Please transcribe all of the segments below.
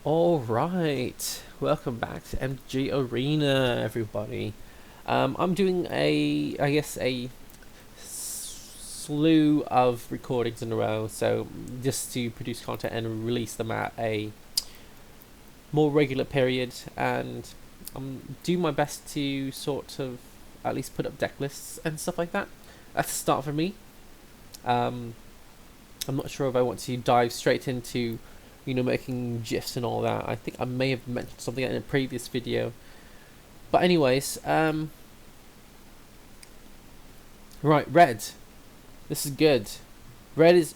Alright, welcome back to MTG Arena, everybody. I'm doing a slew of recordings in a row, so just to produce content and release them at a more regular period, and I'm doing my best to sort of at least put up deck lists and stuff like that. That's a start for me. I'm not sure if I want to dive straight into making GIFs and all that. I think I may have mentioned something in a previous video. But anyways, right, red. This is good. Red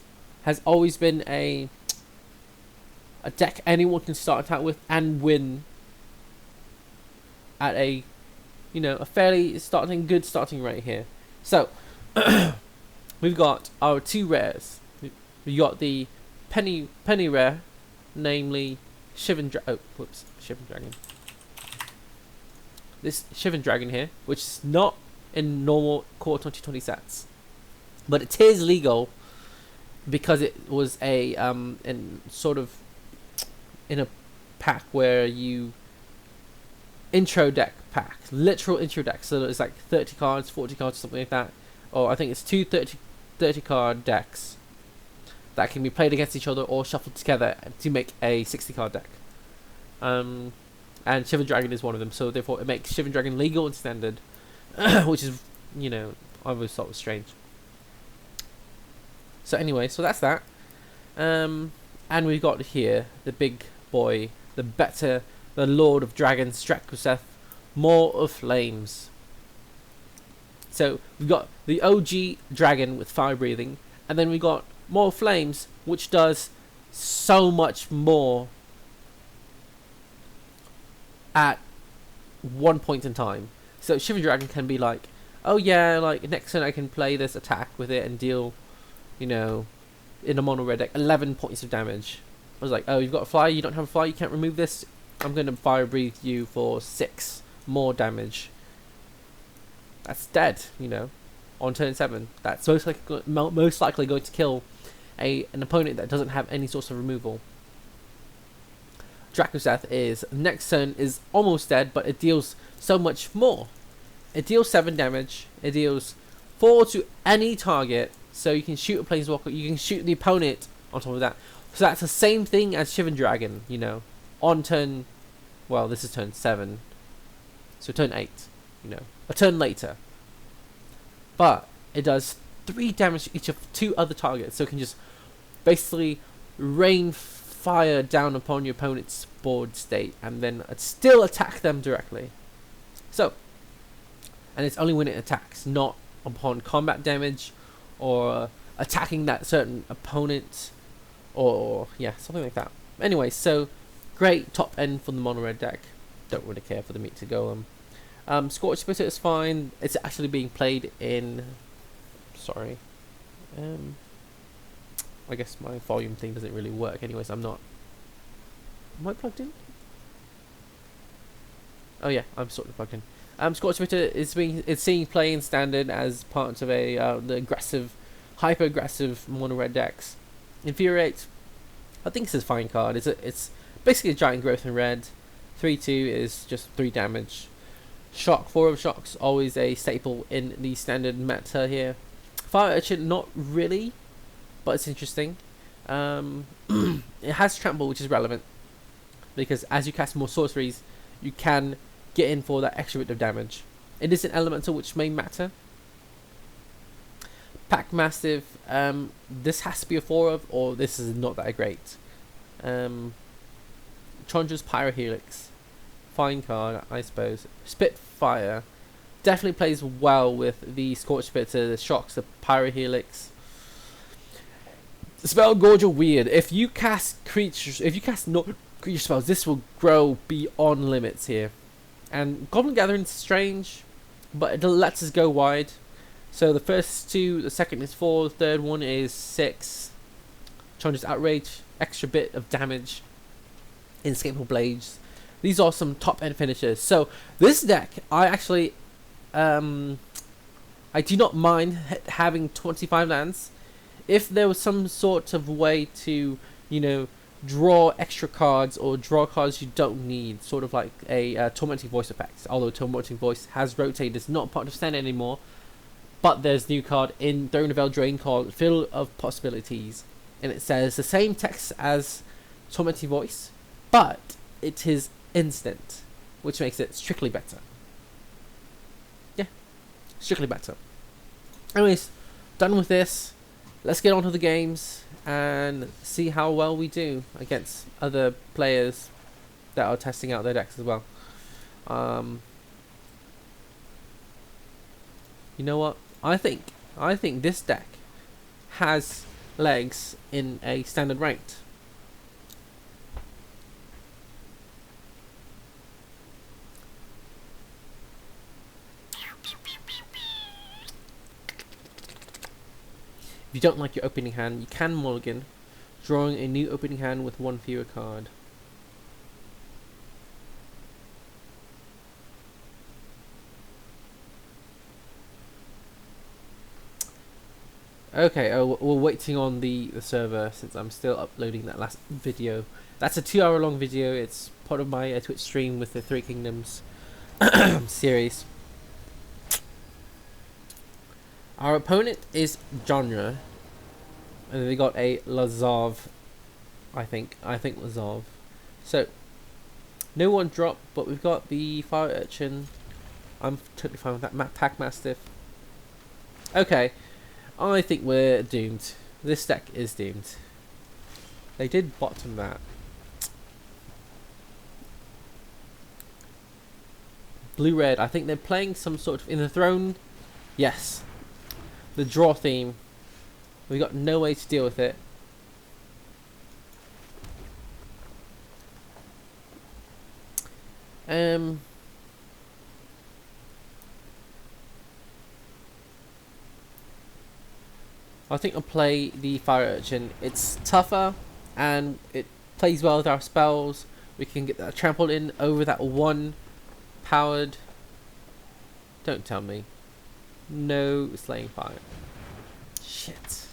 has always been a deck anyone can start out with and win at a fairly good starting rate here. So we've got our two rares. We got the penny rare, namely Shivan Dragon. This Shivan Dragon here, which is not in normal core 2020 sets, but it is legal because it was a in a pack where you intro deck pack, literal intro deck. So it's like 30 cards, 40 cards, something like that, or I think it's two 30 card decks that can be played against each other or shuffled together to make a 60 card deck. And Shivan Dragon is one of them, so therefore it makes Shivan Dragon legal and standard, which is, I always thought was strange. So anyway, so that's that. And we've got here the big boy, the Lord of Dragons, Drakuseth, Maw of Flames. So we've got the OG dragon with fire breathing, and then we got Maw of Flames, which does so much more at one point in time. So Shivan Dragon can be like, oh yeah, like next turn I can play this attack with it and deal, in a mono red deck, 11 points of damage. I was like, oh, you've got a fly, you don't have a fly, you can't remove this. I'm going to fire breathe you for 6 more damage. That's dead, on turn 7. That's most likely going to kill an opponent that doesn't have any source of removal. Drakuseth is next turn is almost dead, but it deals so much more. It deals 7 damage. It deals 4 to any target, so you can shoot a planeswalker. You can shoot the opponent on top of that. So that's the same thing as Shivan Dragon, on turn. Well, this is turn 7, so turn 8. A turn later. But it does 3 damage to each of 2 other targets, so it can just basically rain fire down upon your opponent's board state and then still attack them directly. So, and it's only when it attacks, not upon combat damage or attacking that certain opponent or something like that. Anyway, so great top end for the mono red deck. Don't really care for the Meteor Golem. Scorch Spitter is fine. It's actually being played in. Sorry. I guess my volume thing doesn't really work. Anyways, I'm not. Am I plugged in? Oh yeah, I'm sort of plugged in. Scorch Spitter is seeing play in standard as part of the aggressive, hyper aggressive mono red decks. Infuriate, I think it's a fine card. It's basically a giant growth in red. 3/2 is just 3 damage. Shock, 4 of shocks, always a staple in the standard meta here. Fire Urchin, not really, but it's interesting. It has trample, which is relevant because as you cast more sorceries, you can get in for that extra bit of damage. It is an elemental, which may matter. Pack Mastiff, this has to be a 4 of, or this is not that great. Chandra's Pyrohelix, fine card, I suppose. Spitfire definitely plays well with the Scorch Spitter, the shocks, the Pyrohelix. Spellgorger Weird. If you cast no creature spells, this will grow beyond limits here. And Goblin Gathering is strange, but it lets us go wide. So the first 2, the second is 4, the third one is 6. Chandra's Outrage, extra bit of damage. Inescapable Blaze. These are some top end finishers. So this deck, I actually, I do not mind having 25 lands. If there was some sort of way to, draw extra cards or draw cards you don't need, sort of like a Tormenting Voice effect. Although Tormenting Voice has rotated, it's not part of standard anymore, but there's a new card in Throne of Eldraine called Field of Possibilities, and it says the same text as Tormenting Voice, but it is instant, which makes it strictly better. Yeah, strictly better. Anyways, done with this. Let's get on to the games and see how well we do against other players that are testing out their decks as well. You know what? I think this deck has legs in a standard ranked. If you don't like your opening hand, you can mulligan, drawing a new opening hand with one fewer card. Okay, we're waiting on the server since I'm still uploading that last video. That's a 2 hour long video. It's part of my Twitch stream with the Three Kingdoms series. Our opponent is Chandra, and they got a Lazov, I think Lazov. So, no one drop, but we've got the Fire Urchin. I'm totally fine with that. Pack Mastiff. Okay, I think we're doomed. This deck is doomed. They did bottom that. Blue-red, I think they're playing some sort of in the throne. Yes. The draw theme. We got no way to deal with it. I think I'll play the Fire Urchin. It's tougher and it plays well with our spells. We can get that trampled in over that one powered. Don't tell me. No Slaying Fire. Shit.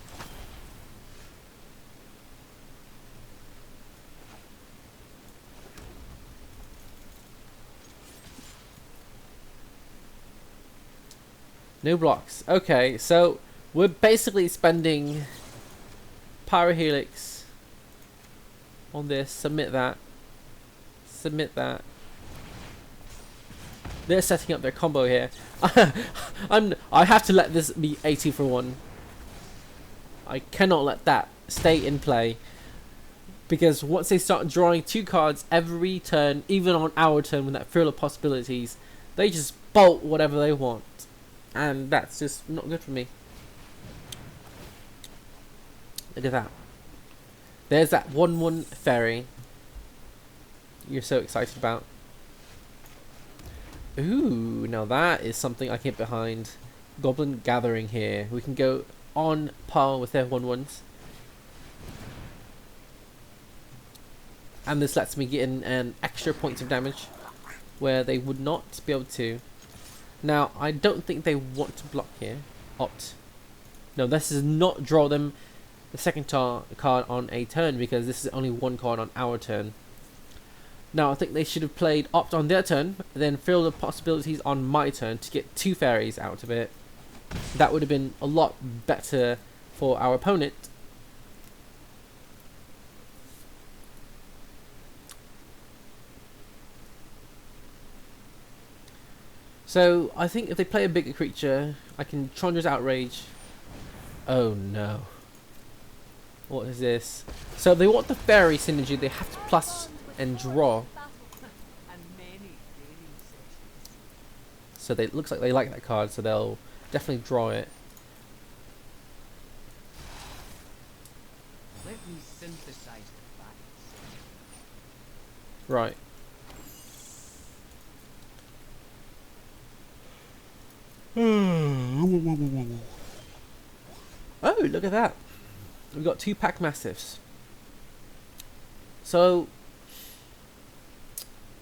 No blocks. Okay, so we're basically spending Pyrohelix on this. Submit that. Submit that. They're setting up their combo here. I have to let this be 80 for 1. I cannot let that stay in play. Because once they start drawing 2 cards every turn, even on our turn with that Field of Possibilities, they just bolt whatever they want. And that's just not good for me. Look at that. There's that 1/1 fairy you're so excited about. Ooh, now that is something I can get behind. Goblin Gathering here. We can go on par with their 1/1s. And this lets me get in an extra points of damage where they would not be able to. Now, I don't think they want to block here. Opt. No, this does not draw them the second card on a turn because this is only 1 card on our turn. Now, I think they should have played Opt on their turn, then Field of Possibilities on my turn to get 2 fairies out of it. That would have been a lot better for our opponent. So, I think if they play a bigger creature, I can Chandra's Outrage. Oh no. What is this? So, they want the fairy synergy, they have to plus and draw. So, it looks like they like that card, so they'll definitely draw it. Let me synthesize the facts. Right. Oh, look at that. We've got 2 Pack Mastiffs. So,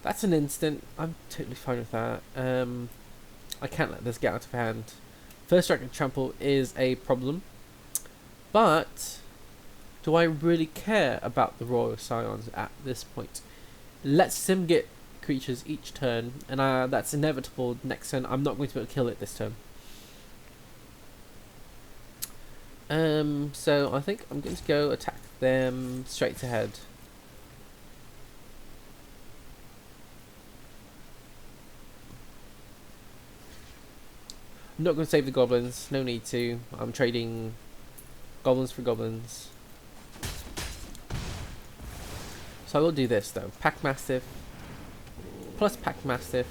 that's an instant. I'm totally fine with that. I can't let this get out of hand. First strike and trample is a problem. But, do I really care about the Royal Scions at this point? Let's him get creatures each turn, and that's inevitable. Next turn, I'm not going to be able to kill it this turn. So I think I'm going to go attack them straight ahead. I'm not going to save the goblins. No need to. I'm trading goblins for goblins. So I will do this though. Pack Mastiff plus Pack Mastiff.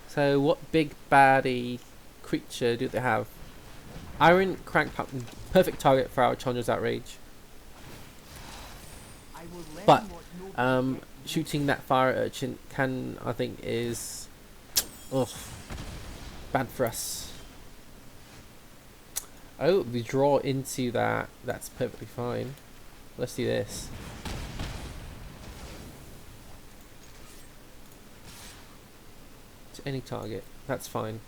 So what big baddie creature do they have? Iron Crank Pumpkin, perfect target for our Chandra's Outrage. But shooting that Fire Urchin can, I think, is bad for us. Oh, we draw into that. That's perfectly fine. Let's do this. To any target. That's fine.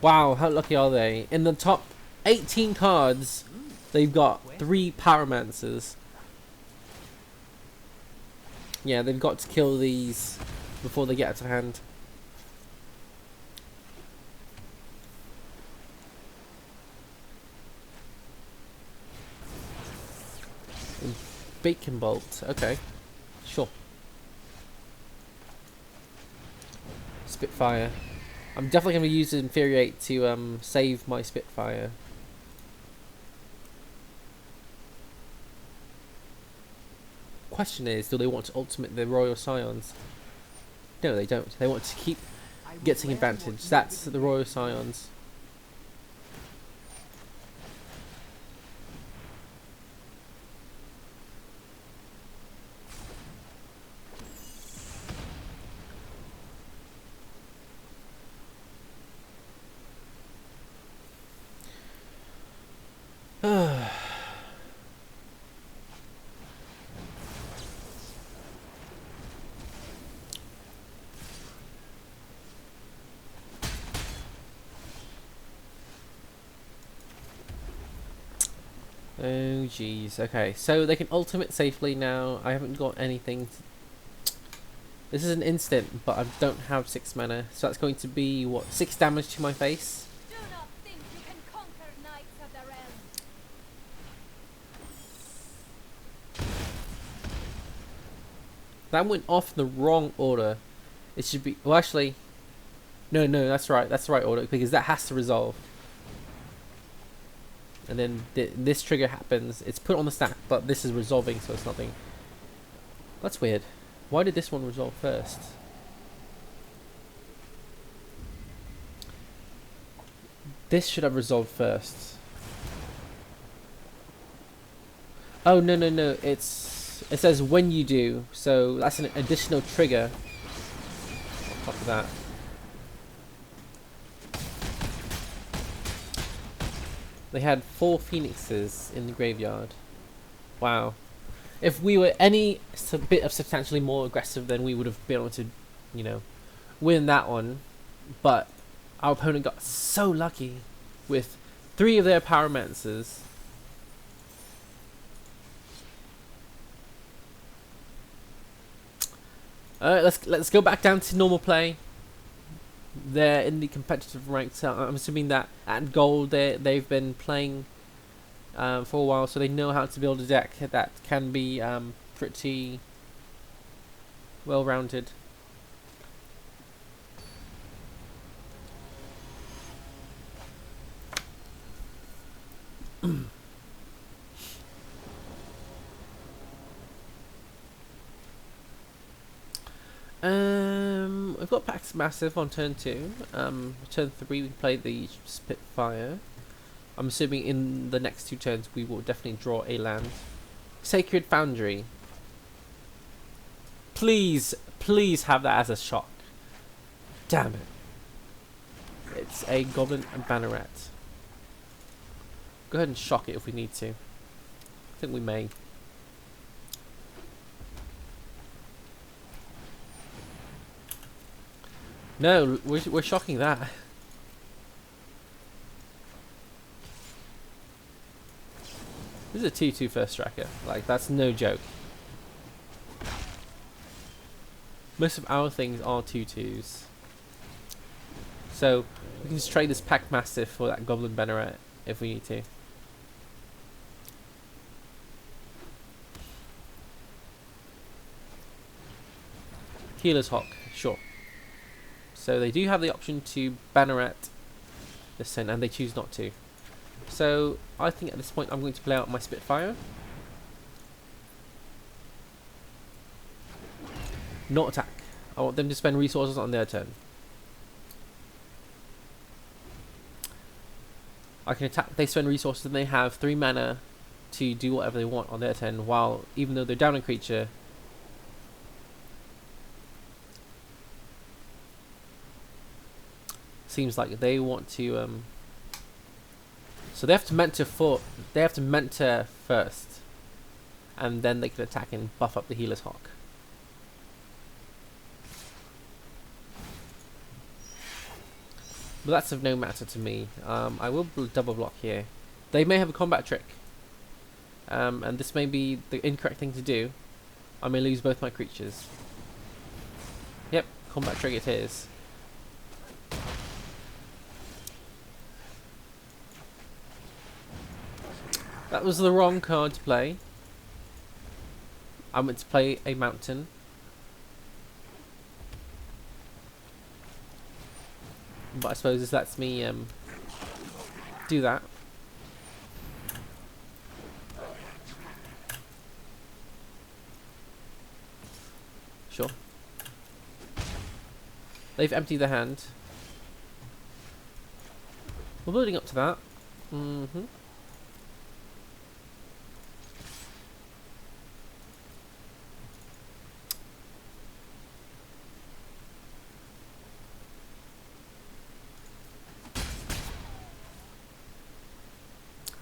Wow, how lucky are they? In the top 18 cards, they've got 3 Pyromancers. Yeah, they've got to kill these before they get out of hand. Bacon Bolt, okay. Sure. Spitfire. I'm definitely going to use Infuriate to save my Spitfire. Question is, do they want to ultimate the Royal Scions? No, they don't. They want to keep getting advantage. That's the Royal Scions. Oh jeez, okay, so they can ultimate safely now. I haven't got anything. This is an instant, but I don't have 6 mana, so that's going to be, what, 6 damage to my face? Do not think you can conquer knights of the realm. That went off in the wrong order. It should be, well actually, no, that's right, that's the right order, because that has to resolve. And then this trigger happens. It's put on the stack, but this is resolving, so it's nothing. That's weird. Why did this one resolve first? This should have resolved first. Oh no. It says when you do, so that's an additional trigger on top of that. They had 4 phoenixes in the graveyard. Wow. If we were any bit of substantially more aggressive, then we would have been able to, you know, win that one. But our opponent got so lucky with 3 of their Pyromancers. Alright, let's go back down to normal play. They're in the competitive ranks, so I'm assuming that at gold they've been playing for a while, so they know how to build a deck that can be pretty well rounded. We've got Pack Mastiff on turn 2. Turn 3 we play the Spitfire. I'm assuming in the next 2 turns we will definitely draw a land. Sacred Foundry. Please have that as a shock. Damn it. It's a Goblin Banneret. Go ahead and shock it if we need to. I think we may. No, we're shocking that. This is a 2/2 first striker. Like, that's no joke. Most of our things are 2/2s. So, we can just trade this Pack Mastiff for that Goblin Banneret if we need to. Healer's Hawk, sure. So they do have the option to Banneret this turn, and they choose not to. So I think at this point I'm going to play out my Spitfire. Not attack. I want them to spend resources on their turn. I can attack, they spend resources and they have 3 mana to do whatever they want on their turn, while even though they're down a creature, seems like they want to so they have to mentor first, and then they can attack and buff up the Healer's Hawk. But that's of no matter to me. I will double block here. They may have a combat trick, and this may be the incorrect thing to do. I may lose both my creatures. Yep, combat trick it is. That was the wrong card to play. I went to play a mountain. But I suppose this lets me do that. Sure. They've emptied their hand. We're building up to that.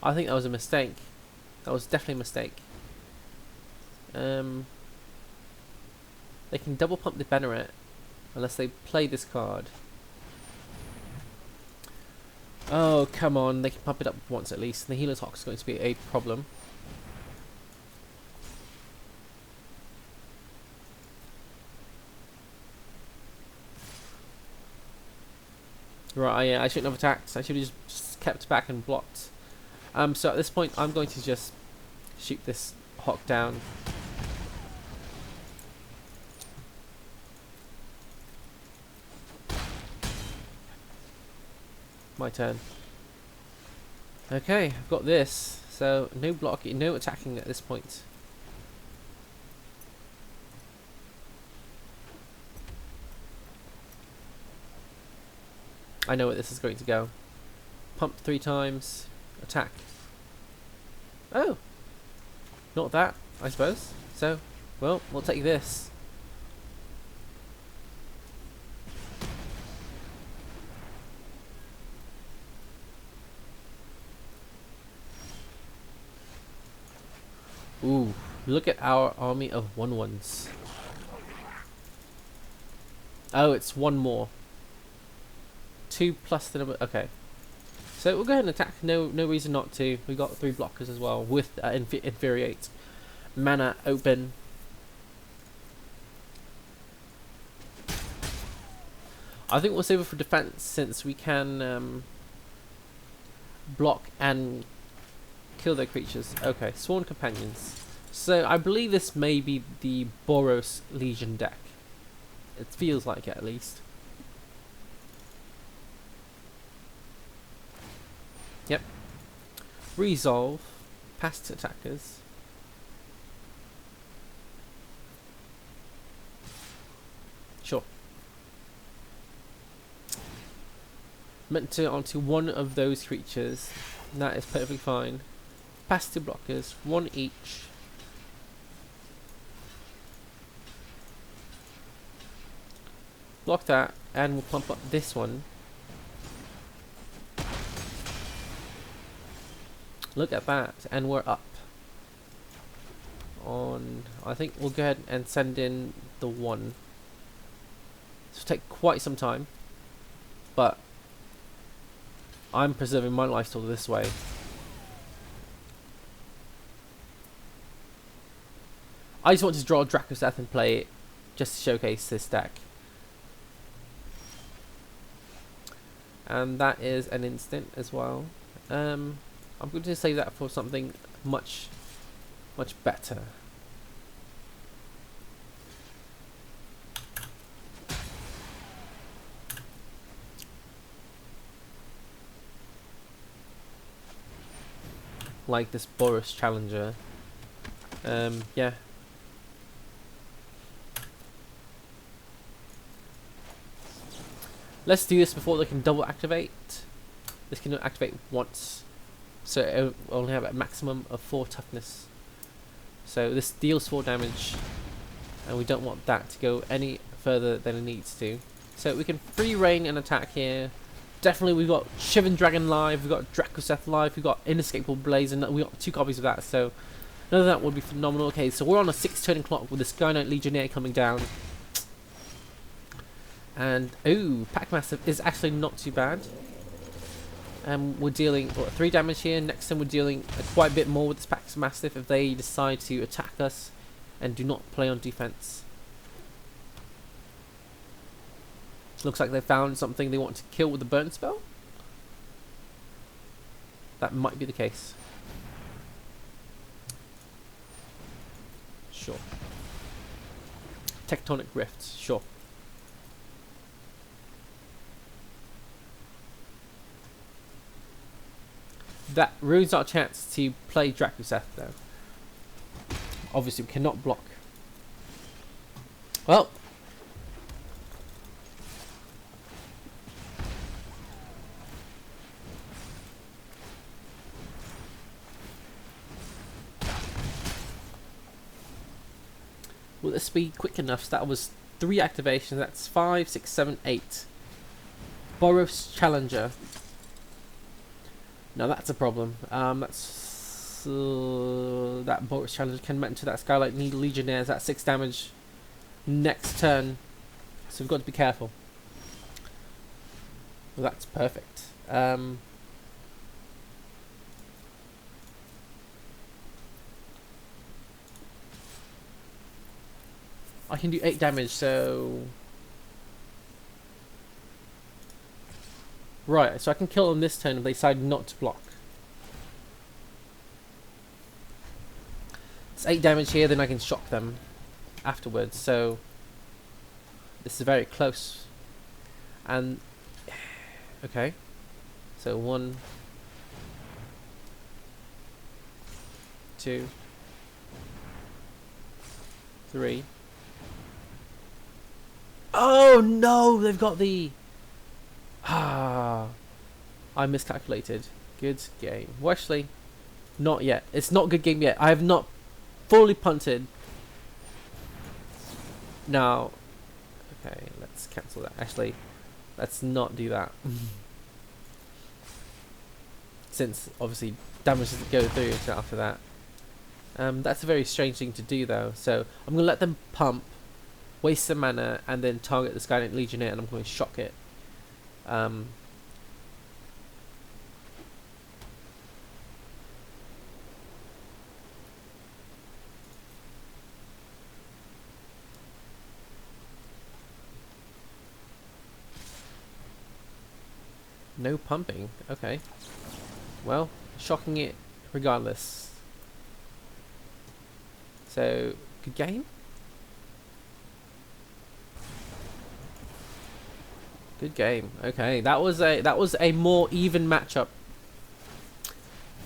I think that was a mistake. That was definitely a mistake. They can double pump the Banneret unless they play this card. Oh, come on. They can pump it up once at least. The Healer's Hawk is going to be a problem. Right, yeah, I shouldn't have attacked. I should have just kept back and blocked. So at this point, I'm going to just shoot this Hawk down. My turn. Okay, I've got this. So no blocking, no attacking at this point. I know where this is going to go. Pump 3 times. Attack. Oh! Not that, I suppose. So, well, we'll take this. Ooh, look at our army of 1/1s. Oh, it's 1 more. 2 plus the number. Okay. So we'll go ahead and attack. No reason not to. We got 3 blockers as well with Infuriate. Mana open. I think we'll save it for defense since we can block and kill their creatures. Okay, Sworn Companions. So I believe this may be the Boros Legion deck. It feels like it at least. Yep. Resolve. Past attackers. Sure. Meant to onto one of those creatures. That is perfectly fine. Past 2 blockers. 1 each. Block that. And we'll pump up this one. Look at that, and we're up. I think we'll go ahead and send in the 1. This will take quite some time, but I'm preserving my lifesteal this way. I just want to draw Drakuseth and play it just to showcase this deck. And that is an instant as well. I'm going to save that for something much better. Like this Boros Challenger. Yeah. Let's do this before they can double activate. This can activate once, so it will only have a maximum of 4 toughness. So this deals 4 damage, and we don't want that to go any further than it needs to. So we can free reign an attack here. Definitely, we've got Shivan Dragon live, we've got Drakuseth live, we've got Inescapable Blaze, and we've got 2 copies of that. So none of that would be phenomenal. Okay, so we're on a 6-turning clock with the Sky Knight Legionnaire coming down. And ooh, Pack Mastiff is actually not too bad. We're dealing 3 damage here. Next time we're dealing quite a bit more with this Pack Mastiff if they decide to attack us and do not play on defense. Looks like they found something they want to kill with the burn spell. That might be the case. Sure. Tectonic Rifts, sure. That ruins our chance to play Drakuseth though. Obviously we cannot block. Well. Will this be quick enough? So that was 3 activations. That's 5, 6, 7, 8. Boros Challenger. Now that's a problem. That's that Boros Challenger can melt into that Skylight Legionnaires. That's 6 damage next turn. So we've got to be careful. Well, that's perfect. I can do 8 damage, so... Right, so I can kill them this turn if they decide not to block. It's 8 damage here, then I can shock them afterwards, so... This is very close. And... Okay. So 1... 2... 3... Oh no! They've got the... Ah, I miscalculated. Good game. Well, actually, not yet. It's not a good game yet. I have not fully punted. Now, okay, let's cancel that. Actually, let's not do that. Since, obviously, damage doesn't go through until after that. That's a very strange thing to do, though. So, I'm going to let them pump, waste some mana, and then target the Sky Knight Legionnaire, and I'm going to shock it. No pumping, okay. Well, shocking it regardless. So, good game. Good game. Okay, that was a more even matchup.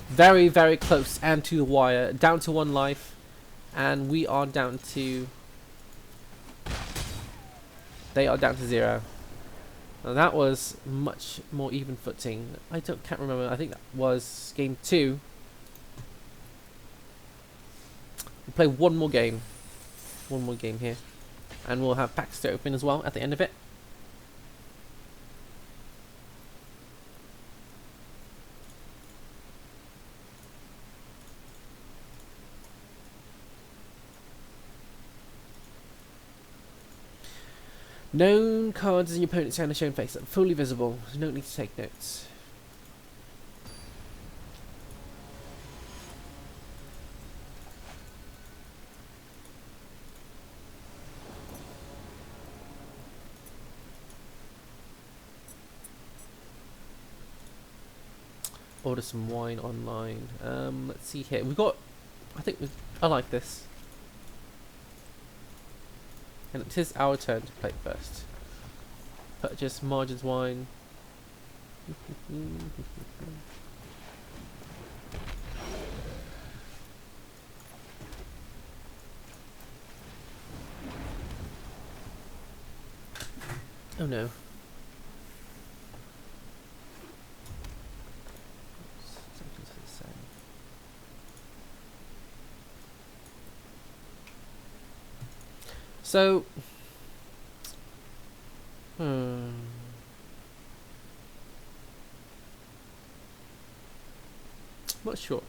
Very, very close and to the wire. Down to 1 life, and we are down to... They are down to 0. Now that was much more even footing. Can't remember. I think that was game 2. We'll play one more game. One more game here, and we'll have packs to open as well at the end of it. Known cards in your opponent's hand are shown face up, fully visible. There's no need to take notes. Order some wine online. Let's see here. We've got. I like this. And it is our turn to play first. Purchase margins wine. Oh no. Something's the same. So, not sure.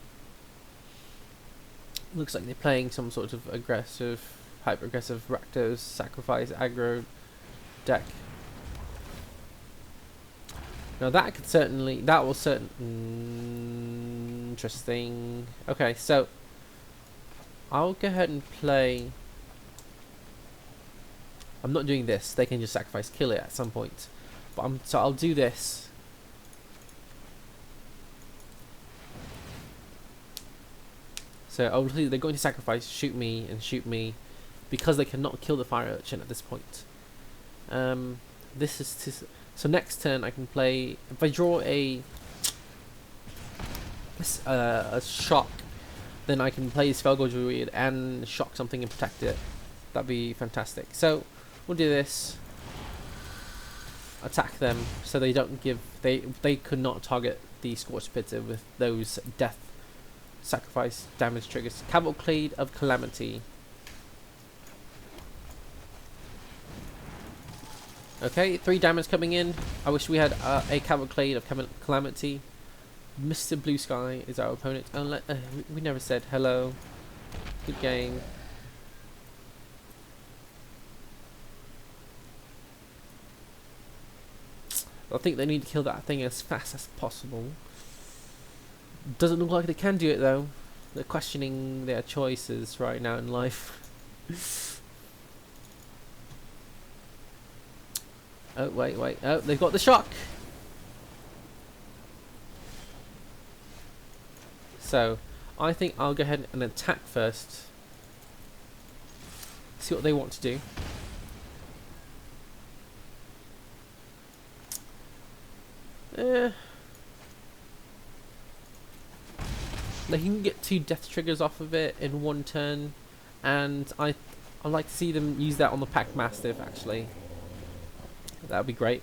Looks like they're playing some sort of aggressive, hyper-aggressive Rakdos sacrifice aggro deck. Now that could certainly, interesting. Okay, so I'll go ahead and play. I'm not doing this. They can just sacrifice, kill it at some point. But so I'll do this. So obviously they're going to sacrifice, shoot me, because they cannot kill the Fire Urchin at this point. This is so next turn I can play. If I draw a shock, then I can play Spellgorger Weird and shock something and protect it. That'd be fantastic. So we'll do this. Attack them so they don't give. They could not target the Scorch Spitter with those death sacrifice damage triggers. Cavalcade of Calamity. Okay, 3 damage coming in. I wish we had a Cavalcade of Calamity. Mr. Blue Sky is our opponent. We never said hello. Good game. I think they need to kill that thing as fast as possible. Doesn't look like they can do it though. They're questioning their choices right now in life. Oh, wait. Oh, they've got the shock. So, I think I'll go ahead and attack first. See what they want to do. They can get 2 death triggers off of it in 1 turn, and I'd like to see them use that on the Pack Mastiff actually. That would be great.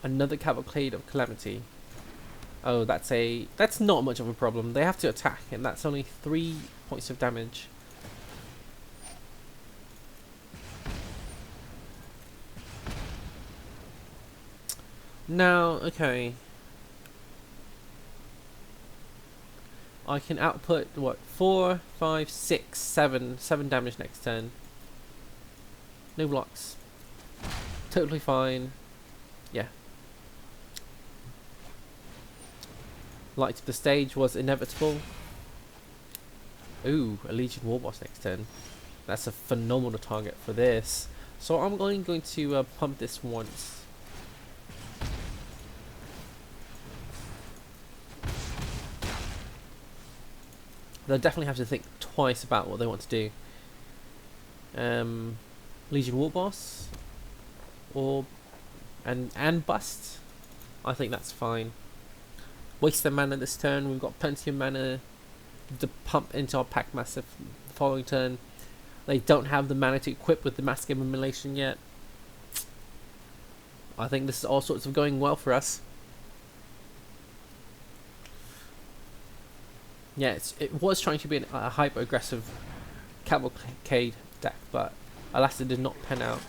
Another Cavalcade of Calamity. Oh, that's not much of a problem. They have to attack, and that's only 3 points of damage. Now, okay. I can output what? 4, 5, 6, 7 damage next turn. No blocks. Totally fine. Yeah. Light to the stage was inevitable. Ooh, a Legion Warboss next turn. That's a phenomenal target for this. So I'm going to pump this once. They'll definitely have to think twice about what they want to do. Legion Warboss and bust. I think that's fine. Waste their mana this turn. We've got plenty of mana to pump into our Pack Mastiff the following turn. They don't have the mana to equip with the Mask of Immolation yet. I think this is all sorts of going well for us. yeah, it was trying to be a hyper aggressive cavalcade deck, but alas, it did not pan out.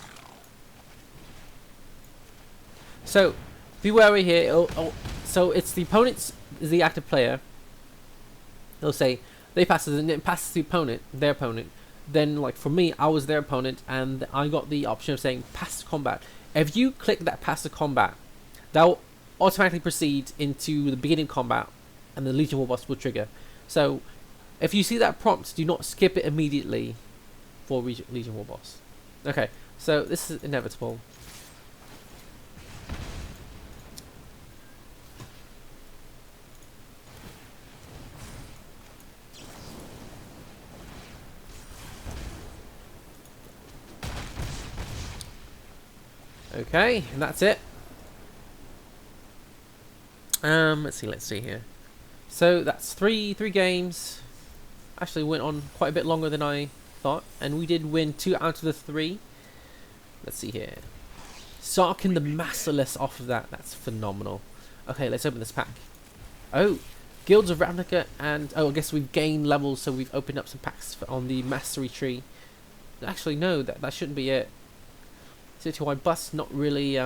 So be wary here. So it's the opponent's is the active player. They'll say they pass it, and it passes the opponent, their opponent. Then, like for me, I was their opponent, and I got the option of saying pass to combat. If you click that pass to combat, that will automatically proceed into the beginning of combat, and the Legion War Boss will trigger. So, if you see that prompt, do not skip it immediately for Legion War Boss. Okay, so this is inevitable. Okay, and that's it. Let's see here. So that's three games. Actually went on quite a bit longer than I thought, and we did win 2 out of the 3. Let's see here. Sarkin the Masterless off of that. That's phenomenal. Okay, let's open this pack. Oh, Guilds of Ravnica, and I guess we've gained levels, so we've opened up some packs on the Mastery tree. Actually, no, that shouldn't be it. Citywide Bus, not really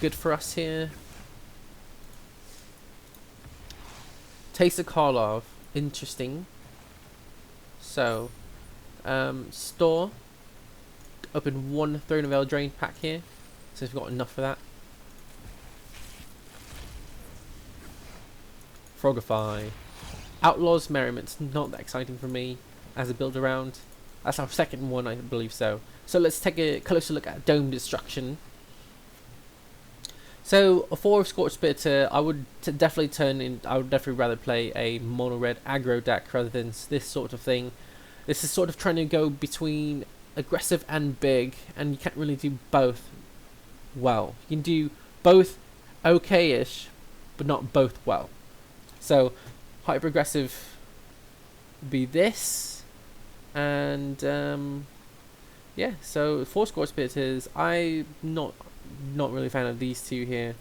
good for us here. Taste of Karlov, interesting. So, store. Open 1 Throne of Eldraine pack here, so we've got enough for that. Frogify. Outlaws Merriment, not that exciting for me as a build around. That's our second one, I believe so. So let's take a closer look at Dome Destruction. So for Scorch Spitter, I would definitely rather play a mono red aggro deck rather than this sort of thing. This is sort of trying to go between aggressive and big, and you can't really do both well. You can do both okay-ish, but not both well. So hyper aggressive would be this, and yeah. So for Scorch Spitters, I'm not really a fan of these two here.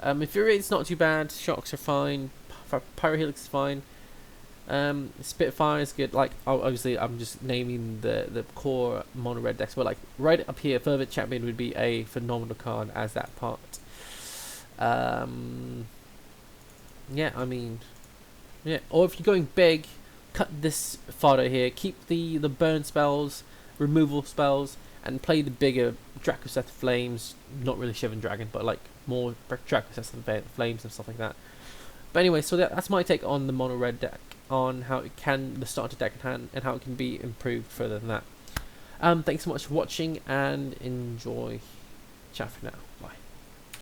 Infuriate's not too bad. Shocks are fine. Pyrohelix is fine. Spitfire is good. Like obviously, I'm just naming the core mono red decks, but like right up here, Fervent Champion would be a phenomenal card as that part. Yeah, I mean, yeah. Or if you're going big, cut this fodder here. Keep the burn spells, removal spells, and play the bigger Drakuseth Flames. Not really Shivan Dragon, but like more Drakuseth Flames and stuff like that. But anyway, so that's my take on the mono red deck, on how it can, the starter deck in hand, and how it can be improved further than that. Thanks so much for watching, and enjoy. Ciao for now. Bye.